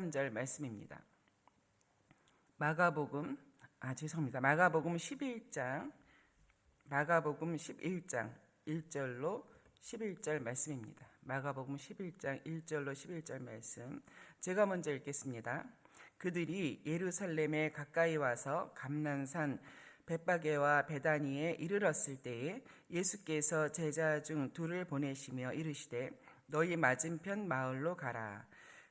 13절 말씀입니다. 마가복음 11장 1절로 11절 말씀입니다. 마가복음 11장 1절로 11절 말씀 제가 먼저 읽겠습니다. 그들이 예루살렘에 가까이 와서 감난산 벳바게와 베다니에 이르렀을 때에 예수께서 제자 중 둘을 보내시며 이르시되 너희 맞은편 마을로 가라.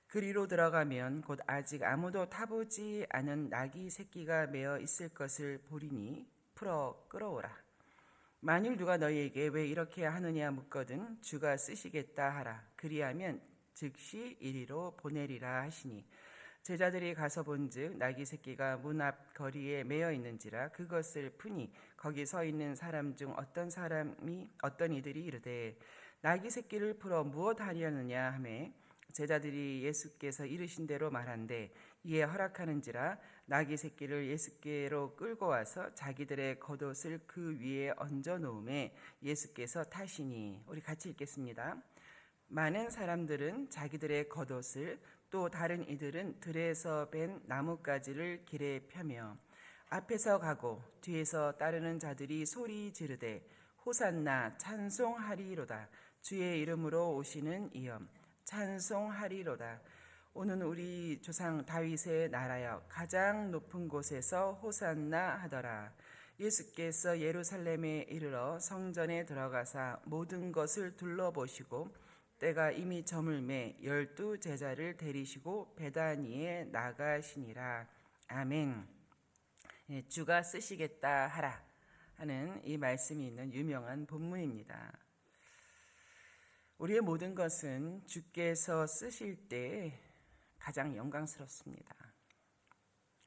그리로 들어가면 곧 아직 아무도 타보지 않은 나귀 새끼가 매어 있을 것을 보리니 풀어 끌어오라. 만일 누가 너희에게 왜 이렇게 하느냐 묻거든 주가 쓰시겠다 하라. 그리하면 즉시 이리로 보내리라 하시니 제자들이 가서 본즉 나귀 새끼가 문 앞 거리에 매어 있는지라. 그것을 푸니 거기 서 있는 사람 중 어떤 이들이 이르되 나귀 새끼를 풀어 무엇 하려느냐 하매 제자들이 예수께서 이르신 대로 말한대 이에 허락하는지라. 나귀 새끼를 예수께로 끌고 와서 자기들의 겉옷을 그 위에 얹어 놓음에 예수께서 타시니. 우리 같이 읽겠습니다. 많은 사람들은 자기들의 겉옷을 또 다른 이들은 들에서 벤 나뭇가지를 길에 펴며 앞에서 가고 뒤에서 따르는 자들이 소리 지르되 호산나 찬송하리로다. 주의 이름으로 오시는 이여 찬송하리로다. 오는 우리 조상 다윗의 나라여 가장 높은 곳에서 호산나 하더라. 예수께서 예루살렘에 이르러 성전에 들어가사 모든 것을 둘러보시고 때가 이미 저물매 12 제자를 데리시고 베다니에 나가시니라. 아멘. 주가 쓰시겠다 하라 하는 이 말씀이 있는 유명한 본문입니다. 우리의 모든 것은 주께서 쓰실 때 가장 영광스럽습니다.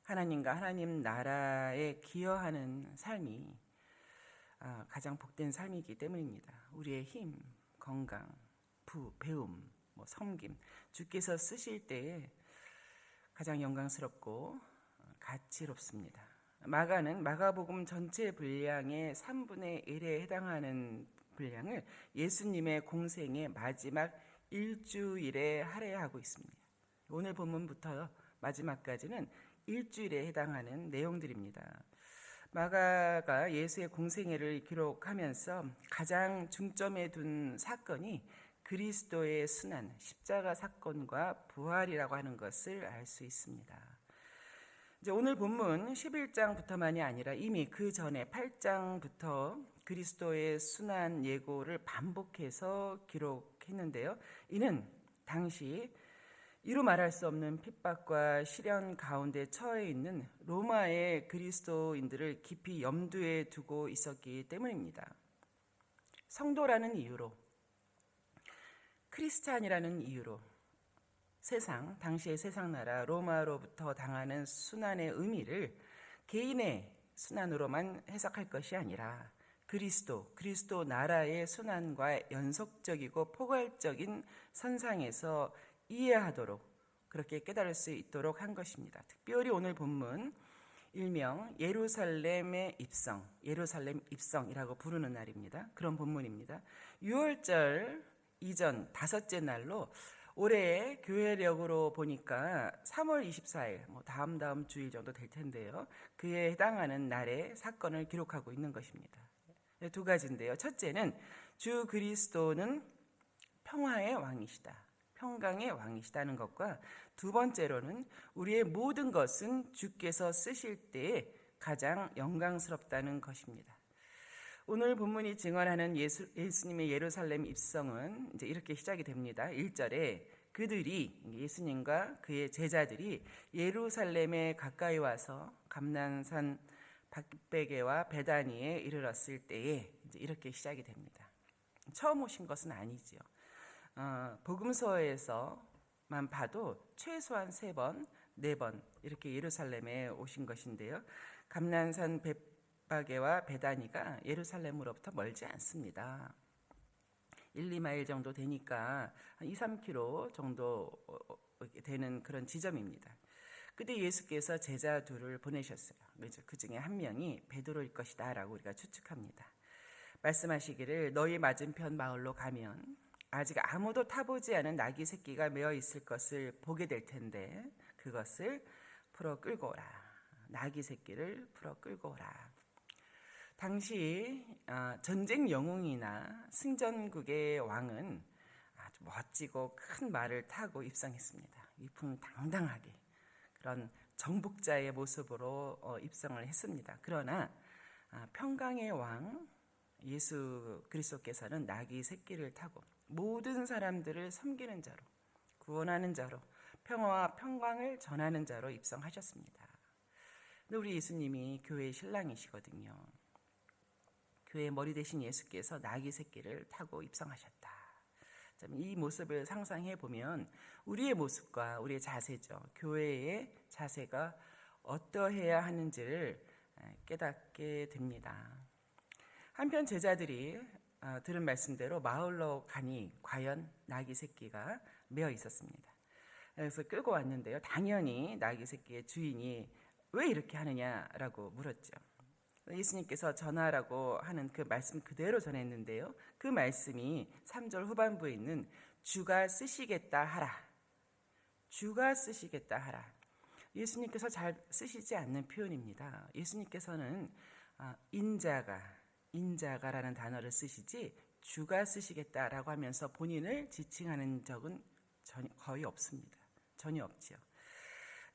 하나님과 하나님 나라에 기여하는 삶이 가장 복된 삶이기 때문입니다. 우리의 힘, 건강, 배움, 섬김, 주께서 쓰실 때에 가장 영광스럽고 가치롭습니다. 마가는 마가복음 전체 분량의 3분의 1에 해당하는 분량을 예수님의 공생의 마지막 일주일에 할애하고 있습니다. 오늘 본문부터 마지막까지는 일주일에 해당하는 내용들입니다. 마가가 예수의 공생애를 기록하면서 가장 중점에 둔 사건이 그리스도의 순환, 십자가 사건과 부활이라고 하는 것을 알 수 있습니다. 이제 오늘 본문 11장부터만이 아니라 이미 그 전에 8장부터 그리스도의 순환 예고를 반복해서 기록했는데요. 이는 당시 이루 말할 수 없는 핍박과 시련 가운데 처해 있는 로마의 그리스도인들을 깊이 염두에 두고 있었기 때문입니다. 성도라는 이유로, 크리스찬이라는 이유로 당시의 세상 나라 로마로부터 당하는 순환의 의미를 개인의 순환으로만 해석할 것이 아니라 그리스도 나라의 순환과 연속적이고 포괄적인 선상에서 이해하도록 그렇게 깨달을 수 있도록 한 것입니다. 특별히 오늘 본문 일명 예루살렘 입성이라고 부르는 날입니다. 그런 본문입니다. 6월절 이전 5째 날로 올해 교회력으로 보니까 3월 24일, 다음 주일 정도 될 텐데요. 그에 해당하는 날의 사건을 기록하고 있는 것입니다. 두 가지인데요. 첫째는 주 그리스도는 평화의 왕이시다. 평강의 왕이시다는 것과 두 번째로는 우리의 모든 것은 주께서 쓰실 때에 가장 영광스럽다는 것입니다. 오늘 본문이 증언하는 예수님의 예루살렘 입성은 이제 이렇게 시작이 됩니다. 1절에 그들이 예수님과 그의 제자들이 예루살렘에 가까이 와서 감난산 벳바게와 베다니에 이르렀을 때에 이제 이렇게 시작이 됩니다. 처음 오신 것은 아니지요. 복음서에서만 봐도 최소한 3번, 4번 이렇게 예루살렘에 오신 것인데요. 감난산 벳바게와 베다니가 예루살렘으로부터 멀지 않습니다. 1, 2마일 정도 되니까 한 2, 3km 정도 되는 그런 지점입니다. 그때 예수께서 제자 둘을 보내셨어요. 그 중에 한 명이 베드로일 것이다 라고 우리가 추측합니다. 말씀하시기를 너희 맞은편 마을로 가면 아직 아무도 타보지 않은 나귀 새끼가 메어 있을 것을 보게 될 텐데 그것을 풀어 끌고 오라. 나귀 새끼를 풀어 끌고 오라. 당시 전쟁 영웅이나 승전국의 왕은 아주 멋지고 큰 말을 타고 입성했습니다. 위풍당당하게 그런 정복자의 모습으로 입성을 했습니다. 그러나 평강의 왕 예수 그리스도께서는 나귀 새끼를 타고 모든 사람들을 섬기는 자로, 구원하는 자로, 평화와 평강을 전하는 자로 입성하셨습니다. 근데 우리 예수님이 교회의 신랑이시거든요. 교회의 머리 대신 예수께서 나귀 새끼를 타고 입성하셨다. 이 모습을 상상해 보면 우리의 모습과 우리의 자세죠. 교회의 자세가 어떠해야 하는지를 깨닫게 됩니다. 한편 제자들이 들은 말씀대로 마을로 가니 과연 나귀 새끼가 메어 있었습니다. 그래서 끌고 왔는데요. 당연히 나귀 새끼의 주인이 왜 이렇게 하느냐라고 물었죠. 예수님께서 전하라고 하는 그 말씀 그대로 전했는데요. 그 말씀이 3절 후반부에 있는 주가 쓰시겠다 하라. 주가 쓰시겠다 하라. 예수님께서 잘 쓰시지 않는 표현입니다. 예수님께서는 인자가라는 단어를 쓰시지 주가 쓰시겠다라고 하면서 본인을 지칭하는 적은 거의 없습니다. 전혀 없지요.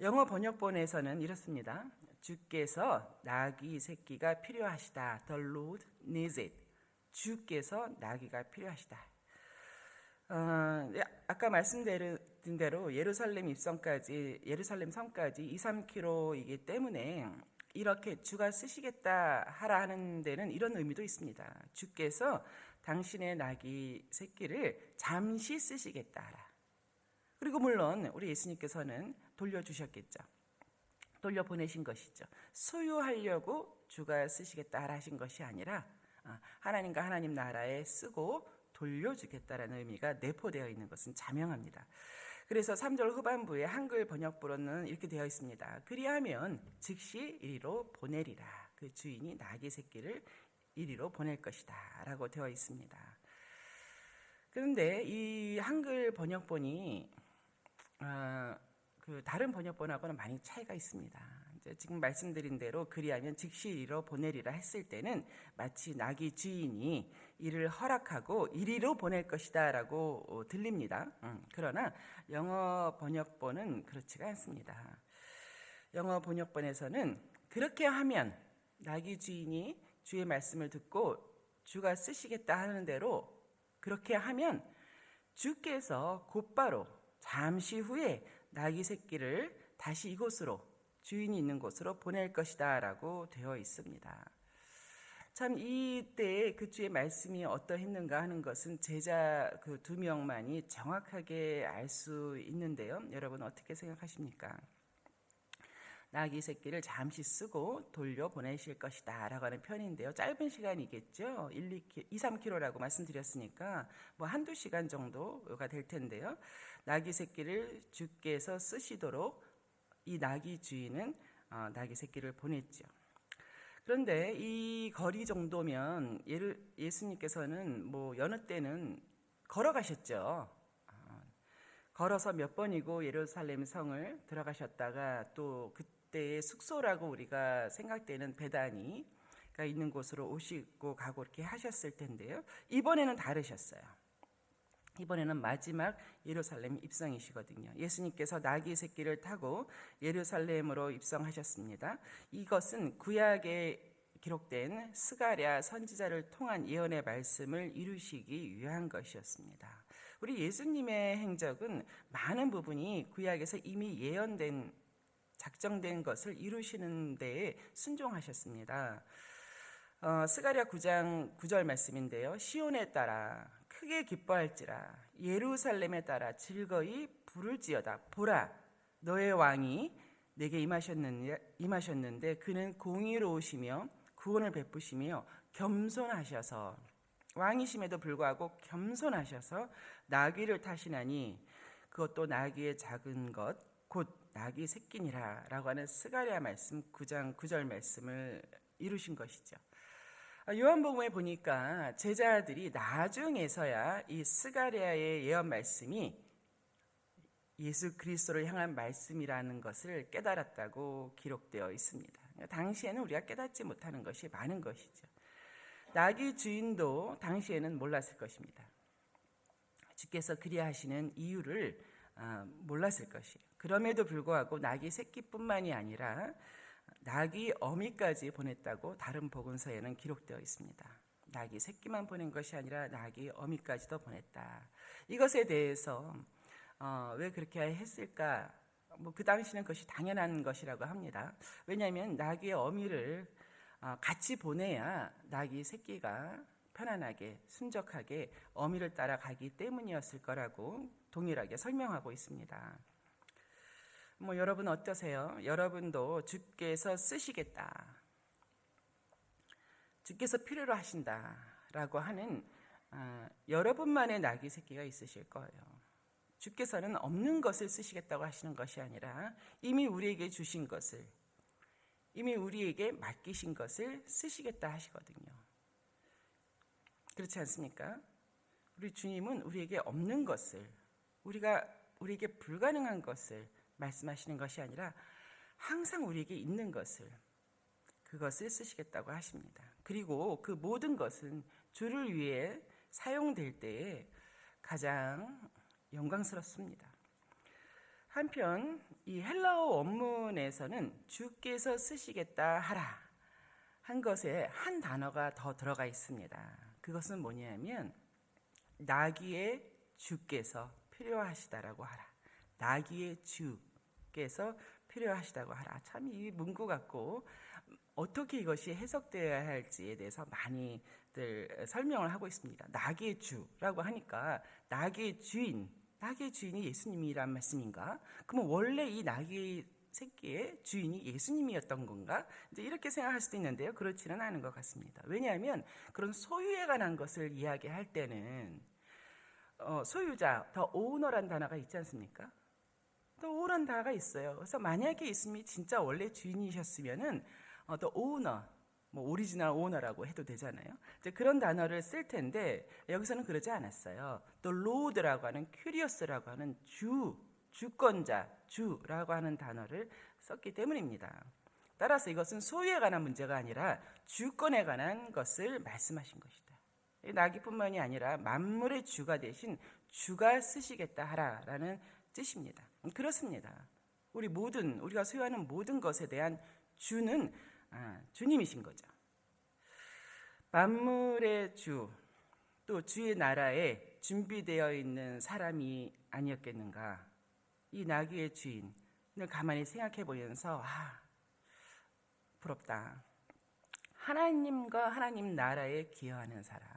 영어 번역본에서는 이렇습니다. 주께서 나귀 새끼가 필요하시다. The Lord needs it. 주께서 나귀가 필요하시다. 아까 말씀드린 대로 예루살렘 성까지 2, 3km이기 때문에 이렇게 주가 쓰시겠다 하라 하는 데는 이런 의미도 있습니다. 주께서 당신의 나귀 새끼를 잠시 쓰시겠다 하라. 그리고 물론 우리 예수님께서는 돌려주셨겠죠. 돌려보내신 것이죠. 소유하려고 주가 쓰시겠다 하라 하신 것이 아니라 하나님과 하나님 나라에 쓰고 돌려주겠다라는 의미가 내포되어 있는 것은 자명합니다. 그래서 3절 후반부에 한글 번역부로는 이렇게 되어 있습니다. 그리하면 즉시 이리로 보내리라. 그 주인이 나귀 새끼를 이리로 보낼 것이다 라고 되어 있습니다. 그런데 이 한글 번역본이 그 다른 번역본하고는 많이 차이가 있습니다. 이제 지금 말씀드린 대로 그리하면 즉시 이리로 보내리라 했을 때는 마치 나귀 주인이 이를 허락하고 이리로 보낼 것이다 라고 들립니다. 그러나 영어 번역본은 그렇지가 않습니다. 영어 번역본에서는 그렇게 하면 나귀 주인이 주의 말씀을 듣고 주가 쓰시겠다 하는 대로 그렇게 하면 주께서 곧바로 잠시 후에 나귀 새끼를 다시 이곳으로 주인이 있는 곳으로 보낼 것이다 라고 되어 있습니다. 참 이때 그 주의 말씀이 어떠했는가 하는 것은 제자 그 2명만이 정확하게 알 수 있는데요. 여러분 어떻게 생각하십니까? 나귀 새끼를 잠시 쓰고 돌려보내실 것이다 라고 하는 편인데요. 짧은 시간이겠죠. 2, 3km라고 말씀드렸으니까 뭐 한두 시간 정도가 될 텐데요. 나귀 새끼를 주께서 쓰시도록 이 나귀 주인은 나귀 새끼를 보냈죠. 그런데 이 거리 정도면 예수님께서는 뭐 여느 때는 걸어가셨죠. 걸어서 몇 번이고 예루살렘 성을 들어가셨다가 또 그때의 숙소라고 우리가 생각되는 베다니가 있는 곳으로 오시고 가고 이렇게 하셨을 텐데요. 이번에는 다르셨어요. 이번에는 마지막 예루살렘 입성이시거든요. 예수님께서 나귀 새끼를 타고 예루살렘으로 입성하셨습니다. 이것은 구약에 기록된 스가랴 선지자를 통한 예언의 말씀을 이루시기 위한 것이었습니다. 우리 예수님의 행적은 많은 부분이 구약에서 이미 예언된 작정된 것을 이루시는 데에 순종하셨습니다. 스가랴 9장 9절 말씀인데요. 시온에 따라 크게 기뻐할지라 예루살렘에 따라 즐거이 부를지어다. 보라 너의 왕이 내게 임하셨는데 그는 공의로우시며 구원을 베푸시며 겸손하셔서 왕이심에도 불구하고 겸손하셔서 나귀를 타시나니 그것도 나귀의 작은 것 곧 나귀 새끼니라 라고 하는 스가랴 말씀 9장 9절 말씀을 이루신 것이죠. 요한복음에 보니까 제자들이 나중에서야 이 스가랴의 예언 말씀이 예수 그리스도를 향한 말씀이라는 것을 깨달았다고 기록되어 있습니다. 당시에는 우리가 깨닫지 못하는 것이 많은 것이죠. 나귀 주인도 당시에는 몰랐을 것입니다. 주께서 그리하시는 이유를 몰랐을 것이에요. 그럼에도 불구하고 나귀 새끼뿐만이 아니라 나귀 어미까지 보냈다고 다른 복음서에는 기록되어 있습니다. 나귀 새끼만 보낸 것이 아니라 나귀 어미까지도 보냈다. 이것에 대해서 왜 그렇게 했을까? 그 당시는 그것이 당연한 것이라고 합니다. 왜냐하면 나귀의 어미를 같이 보내야 나귀 새끼가 편안하게 순적하게 어미를 따라가기 때문이었을 거라고 동일하게 설명하고 있습니다. 여러분 어떠세요? 여러분도 주께서 쓰시겠다, 주께서 필요로 하신다라고 하는 여러분만의 나귀 새끼가 있으실 거예요. 주께서는 없는 것을 쓰시겠다고 하시는 것이 아니라 이미 우리에게 주신 것을, 이미 우리에게 맡기신 것을 쓰시겠다 하시거든요. 그렇지 않습니까? 우리 주님은 우리에게 없는 것을, 우리에게 불가능한 것을 말씀하시는 것이 아니라 항상 우리에게 있는 것을, 그것을 쓰시겠다고 하십니다. 그리고 그 모든 것은 주를 위해 사용될 때에 가장 영광스럽습니다. 한편 이 헬라어 원문에서는 주께서 쓰시겠다 하라 한 것에 한 단어가 더 들어가 있습니다. 그것은 뭐냐면 나귀의 주께서 필요하시다라고 하라. 나귀의 주께서 필요하시다고 하라. 참 이 문구 같고 어떻게 이것이 해석되어야 할지에 대해서 많이들 설명을 하고 있습니다. 나귀의 주라고 하니까 나귀의 주인이 예수님이란 말씀인가? 그러면 원래 이 나귀의 새끼의 주인이 예수님이었던 건가? 이제 이렇게 생각할 수도 있는데요. 그렇지는 않은 것 같습니다. 왜냐하면 그런 소유에 관한 것을 이야기할 때는 소유자, 더 오너란 단어가 있지 않습니까? 더 오너란 단어가 있어요. 그래서 만약에 예수님이 진짜 원래 주인이셨으면은 더 오너, 오리지널 오너라고 해도 되잖아요. 이제 그런 단어를 쓸 텐데 여기서는 그러지 않았어요. 또 로드라고 하는, 큐리어스라고 하는 주권자, 주라고 하는 단어를 썼기 때문입니다. 따라서 이것은 소유에 관한 문제가 아니라 주권에 관한 것을 말씀하신 것이다. 나귀뿐만이 아니라 만물의 주가 되신 주가 쓰시겠다 하라라는 뜻입니다. 그렇습니다. 우리가 소유하는 모든 것에 대한 주는 주님이신 거죠. 만물의 주, 또 주의 나라에 준비되어 있는 사람이 아니었겠는가. 이 나귀의 주인을 가만히 생각해 보면서 부럽다. 하나님과 하나님 나라에 기여하는 사람,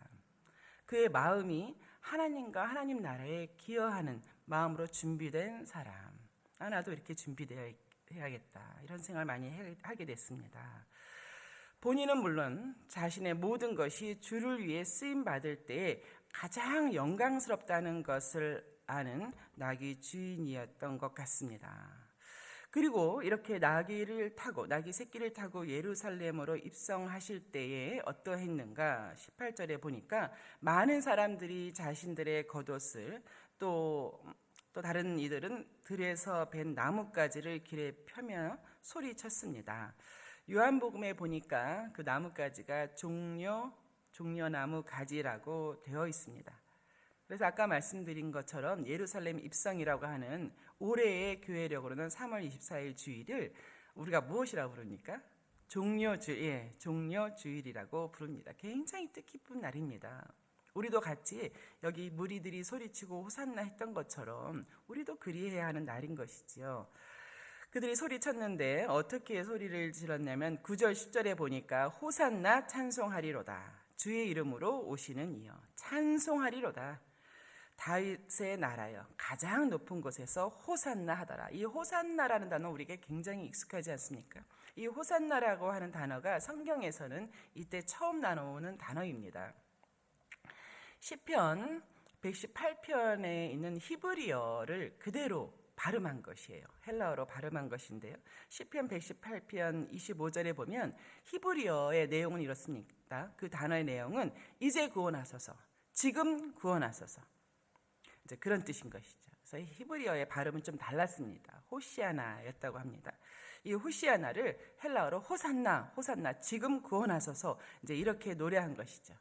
그의 마음이 하나님과 하나님 나라에 기여하는 마음으로 준비된 사람. 나도 이렇게 준비되어 해야겠다, 이런 생각을 많이 하게 됐습니다. 본인은 물론 자신의 모든 것이 주를 위해 쓰임받을 때에 가장 영광스럽다는 것을 아는 나귀 주인이었던 것 같습니다. 그리고 이렇게 나귀 새끼를 타고 예루살렘으로 입성하실 때에 어떠했는가? 18절에 보니까 많은 사람들이 자신들의 겉옷을, 또 다른 이들은 들에서 벤 나뭇가지를 길에 펴며 소리쳤습니다. 요한복음에 보니까 그 나뭇가지가 종려나무 가지라고 되어 있습니다. 그래서 아까 말씀드린 것처럼 예루살렘 입성이라고 하는 올해의 교회력으로는 3월 24일 주일을 우리가 무엇이라고 부릅니까? 종려주일이라고 부릅니다. 굉장히 뜻깊은 날입니다. 우리도 같이 여기 무리들이 소리치고 호산나 했던 것처럼 우리도 그리해야 하는 날인 것이지요. 그들이 소리쳤는데 어떻게 소리를 질렀냐면 9절 10절에 보니까 호산나 찬송하리로다. 주의 이름으로 오시는 이여 찬송하리로다. 다윗의 나라여 가장 높은 곳에서 호산나 하더라. 이 호산나라는 단어 우리에게 굉장히 익숙하지 않습니까? 이 호산나라고 하는 단어가 성경에서는 이때 처음 나오는 단어입니다. 시편 118편에 있는 히브리어를 그대로 발음한 것이에요. 헬라어로 발음한 것인데요. 시편 118편 25절에 보면 히브리어의 내용은 이렇습니다. 그 단어의 내용은 이제 구원하소서, 지금 구원하소서, 이제 그런 뜻인 것이죠. 그래서 히브리어의 발음은 좀 달랐습니다. 호시아나였다고 합니다. 이 호시아나를 헬라어로 호산나, 호산나, 지금 구원하소서, 이제 이렇게 노래한 것이죠.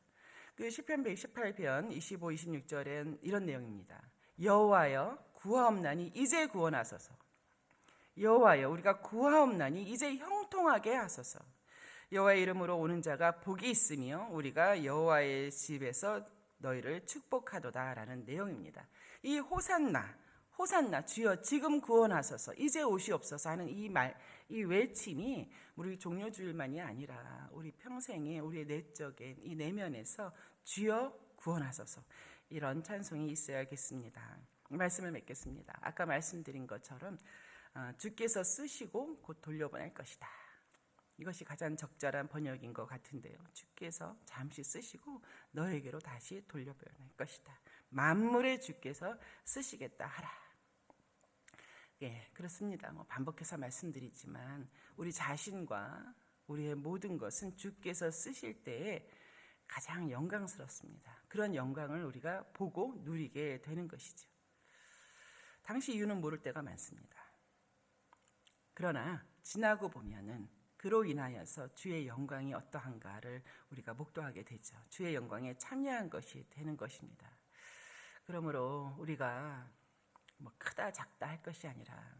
그 시편 118편 25, 26절엔 이런 내용입니다. 여호와여 구하옵나니 이제 구원하소서. 여호와여 우리가 구하옵나니 이제 형통하게 하소서. 여호와의 이름으로 오는 자가 복이 있으며 우리가 여호와의 집에서 너희를 축복하도다라는 내용입니다. 이 호산나, 호산나 주여 지금 구원하소서, 이제 오시옵소서 하는 이 말, 이 외침이 우리 종료주일만이 아니라 우리 평생에 우리의 내적인 이 내면에서 주여 구원하소서, 이런 찬송이 있어야겠습니다. 말씀을 맺겠습니다. 아까 말씀드린 것처럼 주께서 쓰시고 곧 돌려보낼 것이다. 이것이 가장 적절한 번역인 것 같은데요. 주께서 잠시 쓰시고 너에게로 다시 돌려보낼 것이다. 만물의 주께서 쓰시겠다 하라. 예, 그렇습니다. 반복해서 말씀드리지만 우리 자신과 우리의 모든 것은 주께서 쓰실 때에 가장 영광스럽습니다. 그런 영광을 우리가 보고 누리게 되는 것이죠. 당시 이유는 모를 때가 많습니다. 그러나 지나고 보면은 그로 인하여서 주의 영광이 어떠한가를 우리가 목도하게 되죠. 주의 영광에 참여한 것이 되는 것입니다. 그러므로 우리가 크다 작다 할 것이 아니라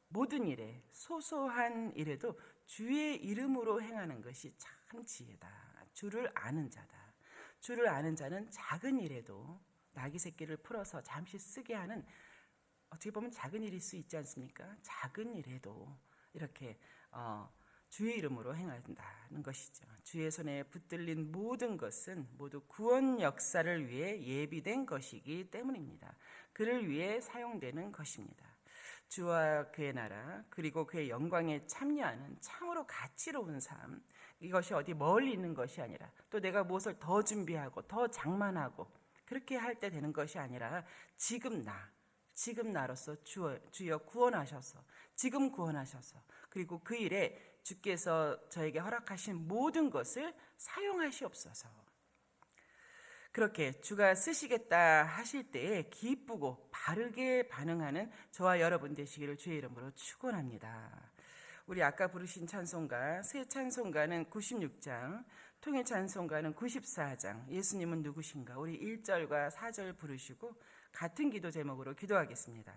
모든 일에 소소한 일에도 주의 이름으로 행하는 것이 참 지혜다. 주를 아는 자다. 주를 아는 자는 작은 일에도 나귀 새끼를 풀어서 잠시 쓰게 하는, 어떻게 보면 작은 일일 수 있지 않습니까? 작은 일에도 이렇게 주의 이름으로 행한다는 것이죠. 주의 손에 붙들린 모든 것은 모두 구원 역사를 위해 예비된 것이기 때문입니다. 그를 위해 사용되는 것입니다. 주와 그의 나라 그리고 그의 영광에 참여하는 참으로 가치로운 삶, 이것이 어디 멀리 있는 것이 아니라 또 내가 무엇을 더 준비하고 더 장만하고 그렇게 할 때 되는 것이 아니라 지금 나로서 주여 구원하셔서, 지금 구원하셔서, 그리고 그 일에 주께서 저에게 허락하신 모든 것을 사용하시옵소서. 그렇게 주가 쓰시겠다 하실 때에 기쁘고 바르게 반응하는 저와 여러분 되시기를 주의 이름으로 축원합니다. 우리 아까 부르신 찬송가, 새 찬송가는 96장, 통일 찬송가는 94장, 예수님은 누구신가, 우리 1절과 4절 부르시고 같은 기도 제목으로 기도하겠습니다.